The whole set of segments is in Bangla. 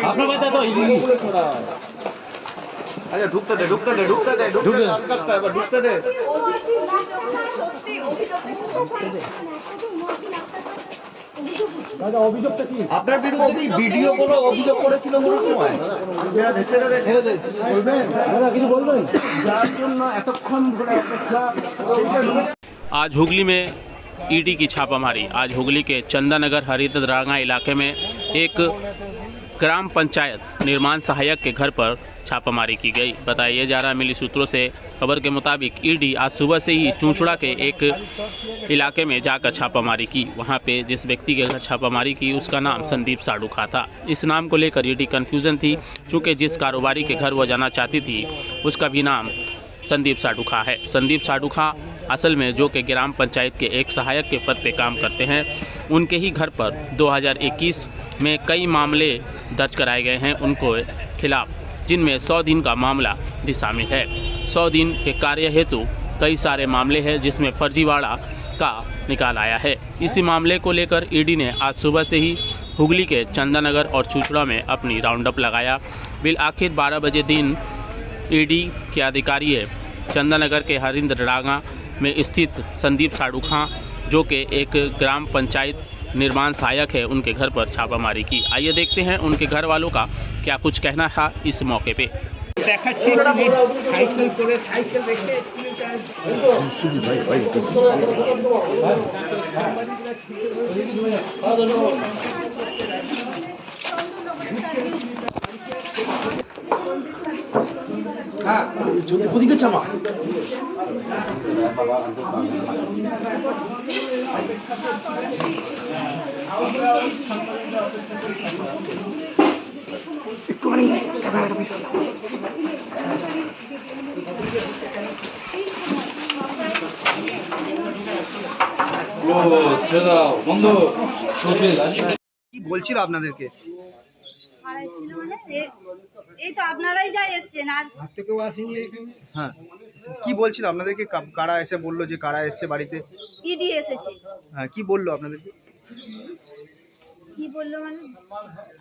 আপনার বাচ্চা তো আচ্ছা ঢুকতে দে ঢুকতে দে ঢুকতে দে ঢুকতে দে এবার ঢুকতে দে। আপনার বিরুদ্ধে কি ভিডিও কোনো অভিযোগ করেছিল কোনো সময়? কিছু বলবেন? যার জন্য এতক্ষণ ধরে অপেক্ষা। आज हुगली में ईडी की छापामारी। आज हुगली के चंदानगर हरितरांगा इलाके में एक ग्राम पंचायत निर्माण सहायक के घर पर छापामारी की गई। बताया जा रहा है मिली सूत्रों से खबर के मुताबिक ईडी आज सुबह से ही चूंचुड़ा के एक इलाके में जाकर छापामारी की। वहां पे जिस व्यक्ति के घर छापामारी की उसका नाम संदीप साडुखा था। इस नाम को लेकर ईडी कन्फ्यूजन थी, चूँकि जिस कारोबारी के घर वो जाना चाहती थी उसका भी नाम संदीप साडुखा है। संदीप साडुखा असल में जो कि ग्राम पंचायत के एक सहायक के पद पे काम करते हैं, उनके ही घर पर 2021 में कई मामले दर्ज कराए गए हैं उनको खिलाफ, जिनमें 100 दिन का मामला भी शामिल है। 100 दिन के कार्य हेतु कई सारे मामले हैं जिसमें फर्जीवाड़ा का निकाल आया है। इसी मामले को लेकर ईडी ने आज सुबह से ही हुगली के चंदानगर और चूचुड़ा में अपनी राउंडअप लगाया। बिल आखिर 12 बजे दिन ईडी के अधिकारी चंदानगर के हरितरांगा में स्थित संदीप साडुखा जो कि एक ग्राम पंचायत निर्माण सहायक है उनके घर पर छापामारी की। आइए देखते हैं उनके घर वालों का क्या कुछ कहना था इस मौके पे। ওদিকে চামা একটুখানি বন্ধু কি বলছিল আপনাদেরকে? এই তো আপনারাই যা এসছেন আর কেউ আসেনি। হ্যাঁ, কি বলছিল আপনাদেরকে? কারা এসে বললো যে কারা এসছে বাড়িতে? ইডি এসেছে। হ্যাঁ, কি বললো আপনাদেরকে? কি বললো মানে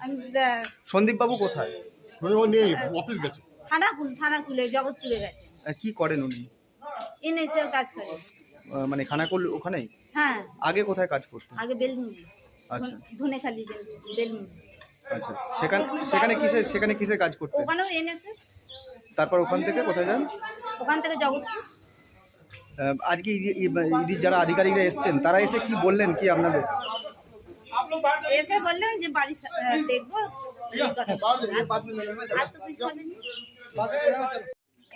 আমি সন্দীপ বাবু কোথায়? অফিস গেছে, থানা খুলে জগৎপুরে গেছে। কি করেন উনি? এনএসএল কাজ করে। মানে খানাকুল ওখানেই? হ্যাঁ। আগে কোথায় কাজ করতেন? আগে বেলমুড়ি। আচ্ছা। ধনেখালি বেলমুড়ি। আচ্ছা, সেখানে কিসের কাজ করতেন? ওখানেও এনএসএল। তারপর ওখান থেকে কোথায় যান? ওখান থেকে জগৎপুর। আজকে ইডি যারা আধিকারিকরা এসেছেন তারা এসে কি বললেন কি আপনাদের? এসে বললেন যে বাড়ি দেখবো।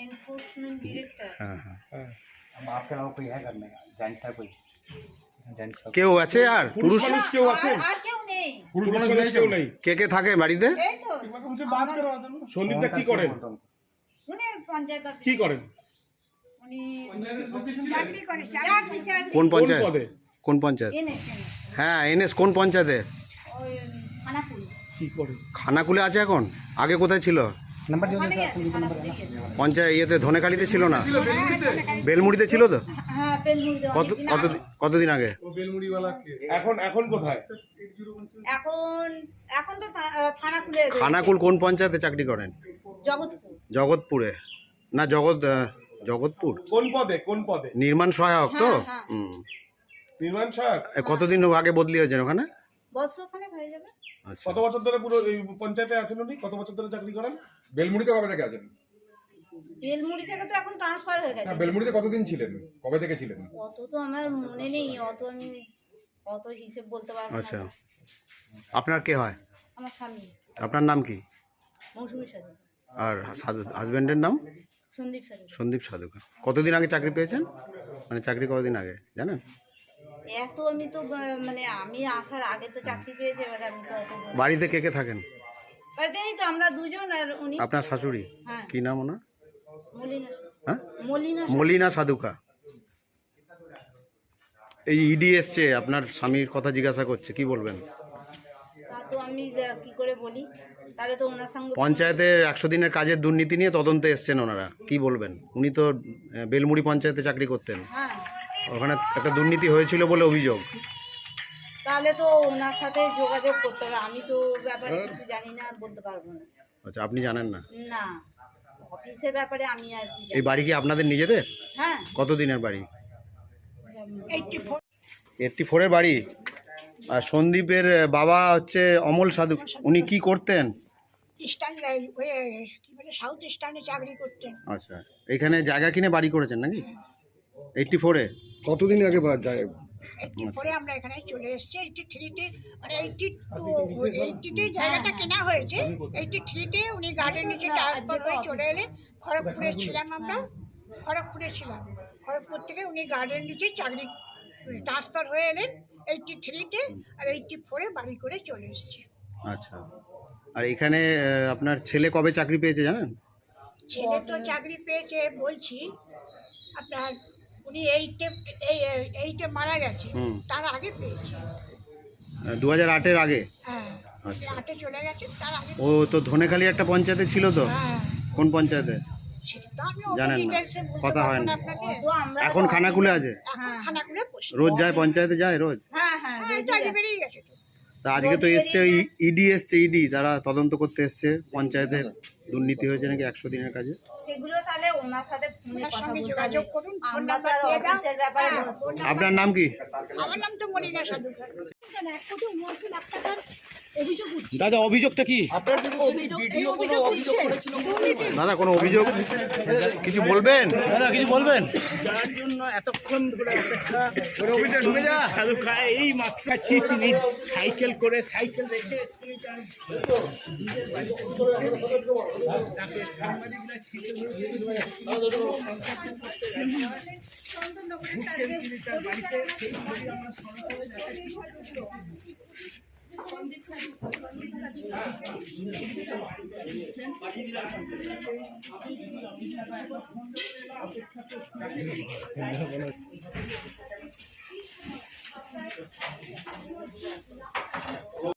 Enforcement director. हाँ हाँ अब आपके अलावा कोई है करने का जेंट्स है कोई जेंट्स কেউ আছে? আর পুরুষ কেউ আছে? আর কেউ নেই। পুরুষ মানুষ নেই, কেউ নেই। কে কে থাকে বাড়িতে? এই তো সন্দীপদা কি করেন? উনি পঞ্চায়েত অফিস কি করেন? উনি চাকরি করে। চাকরি কোন পঞ্চায়েত? পদে? কোন পঞ্চায়েত? এনএসএল। হ্যাঁ, এনএস কোন পঞ্চায়েতে? ওই খানাকুল। কি করে? খানাকুলে আছে এখন? আগে কোথায় ছিল? नंबर ওখানে গেছে, খানাকুলে গেছে। পঞ্চায়েত ইয়েতে ধনেখালিতে ছিল না? বেলমুড়িতে ছিল তো? হ্যাঁ বেলমুড়িতে। কতদিন আগে? এখন কোথায়? এখন তো থানা খুলে রয়েছে। খানাকুল কোন পঞ্চায়েতে চাকরি করেন? জগৎপুর। জগৎপুরে না? জগৎপুর কোন পদে? কোন পদে? নির্মাণ সহায়ক তো? হ্যাঁ, হুম। নির্মাণ সহায়ক। কতদিন আগে বদলি হয়েছেন ওখানে? বছরখানেক হয়ে যাবে। আচ্ছা। কত বছর ধরে পুরো এই পঞ্চায়েতে আছেন উনি? কত বছর ধরে চাকরি করেন? বেলমুড়িতে কবে থেকে আছেন? বেলমুড়ি থেকে তো এখন ট্রান্সফার হয়ে গেছে। বেলমুড়িতে কতদিন ছিলেন? কবে থেকে ছিলেন? অত তো আমার মনে নেই, আমি অত হিসেব বলতে পারবো না। আচ্ছা, আপনার কে হয়? আমার স্বামী আপনার নাম কি? মৌসুমীর সাথে। আর হাজবেন্ডের নাম? সন্দীপ সাথে। সন্দীপ সাধুকা। কতদিন আগে চাকরি পেয়েছেন? মানে চাকরি কতদিন আগে জানেন? এত আমি তো মানে আমি আসার আগে তো চাকরি পেয়েছে, এবার আমি তো অত বাড়িতে কে কে থাকেন? বাড়িতে তো আমরা দুজন আর উনি। আপনার শাশুড়ি? হ্যাঁ। কি নাম ওনার? মলিনা। হ্যাঁ, মলিনা। মলিনা সাধুকা। এই ইডি এসছে, আপনার স্বামীর কথা জিজ্ঞাসা করছে, কি বলবেন? তা তো আমি কি করে বলি, তাহলে তো ওনার সঙ্গে পঞ্চায়েতের 100 দিনের কাজের দুর্নীতি নিয়ে তদন্তে এসছেন ওনারা, কি বলবেন? উনি তো বেলমুড়ি পঞ্চায়েতে চাকরি করতেন, হ্যাঁ ওখানে একটা দুর্নীতি হয়েছিল বলে অভিযোগ। তাহলে তো ওনার সাথে যোগাযোগ করতে হবে। আমি তো ব্যাপারে কিছু জানি না, বলতে পারবো না। আচ্ছা, আপনি জানেন না? না, অফিসের ব্যাপারে আমি আর কি এই জানি। বাড়ি কি আপনাদের নিজেদের? হ্যাঁ, কতদিনের বাড়ি? 84-এর বাড়ি। আর সন্দীপের বাবা হচ্ছে অমল সাধু, উনি কি করতেন? ইস্টার্ন কি বলে সাউথ ইস্টার্নে চাকরি করতেন। আচ্ছা, এখানে জায়গা কিনে বাড়ি করেছেন নাকি 84-এ? কতদিন আগে যায়? 84-এ আমরা এখানে চলে এসেছি। 83-তে মানে 80-তে জায়গাটা কেনা হয়েছে। 83-তে উনি গার্ডেন নিচে ট্রান্সফার হয়ে চলে এলেন। খড়গপুরে ছিলাম আমরা, খড়গপুরে ছিলাম। খড়গপুর থেকে উনি গার্ডেন নিচে চাকরি ট্রান্সফার হয়ে এলেন 83-তে, আর 84-এ বাড়ি করে চলে এসেছি। আচ্ছা, আর এখানে আপনার ছেলে কবে চাকরি পেয়েছে জানেন? ছেলে তো চাকরি পেয়েছে বলছি আপনার, উনি এইটে মারা গেছে, হুম। তার আগে পেয়েছে। 2008-এর আগে? হ্যাঁ, আচ্ছা। 8-এ চলে গেছে, তার আগে। ও তো ধনেখালি একটা পঞ্চায়েতে ছিল তো? হ্যাঁ, কোন পঞ্চায়েতে সেটা তো আমি অত জানেন না, ডিটেইলসে বলতে কথা পারবো হয় না। না আপনাকে। তো আমরা এখন খানাকুলে আছে? এখন খানাকুলে বসে। রোজ যায় পঞ্চায়েতে, যায় রোজ? হ্যাঁ হ্যাঁ, হ্যাঁ, চাকরি বেরিয়ে গেছে তো। তা আজকে তো এসছে ইডি, এসছে ইডি, তারা তদন্ত করতে এসছে পঞ্চায়েতের দুর্নীতি হয়েছে নাকি 100 দিনের কাজে। সেগুলো তাহলে ওনার সাথে ফোনে ওনার কথা সঙ্গে বলতে যোগাযোগ হবে। করুন, ফোন আমরা তো নাম্বার আর দিয়ে দাও। অফিসের ব্যাপারে হ্যাঁ, বলবো। ফোন নাম্বার- আপনার নাম কি? আমার নাম তো মনিনা সাধুকার। 1 কোটি 79 লাখ টাকার অভিযোগ উঠছে। দাদা অভিযোগটা কি? দাদা কোনো অভিযোগ কিছু বলবেন? দাদা কিছু বলবেন? যার জন্য এতক্ষণ ধরে অপেক্ষা সাধু খায়, এই মাপকাছি তিনি সাইকেল করে সাইকেল রেখে তাকে সাংবাদিকরা ছিটে ঢুকছেন তিনি তার বাড়িতে। সেই ছবি আমরা সরাসরি দেখাচ্ছি।